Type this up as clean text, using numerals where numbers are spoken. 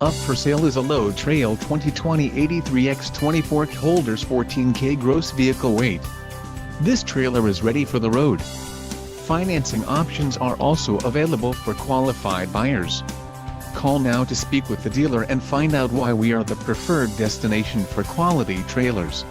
Up for sale is a Load Trail 2020 83x24 holders 14K gross vehicle weight. This trailer is ready for the road. Financing options are also available for qualified buyers. Call now to speak with the dealer and find out why we are the preferred destination for quality trailers.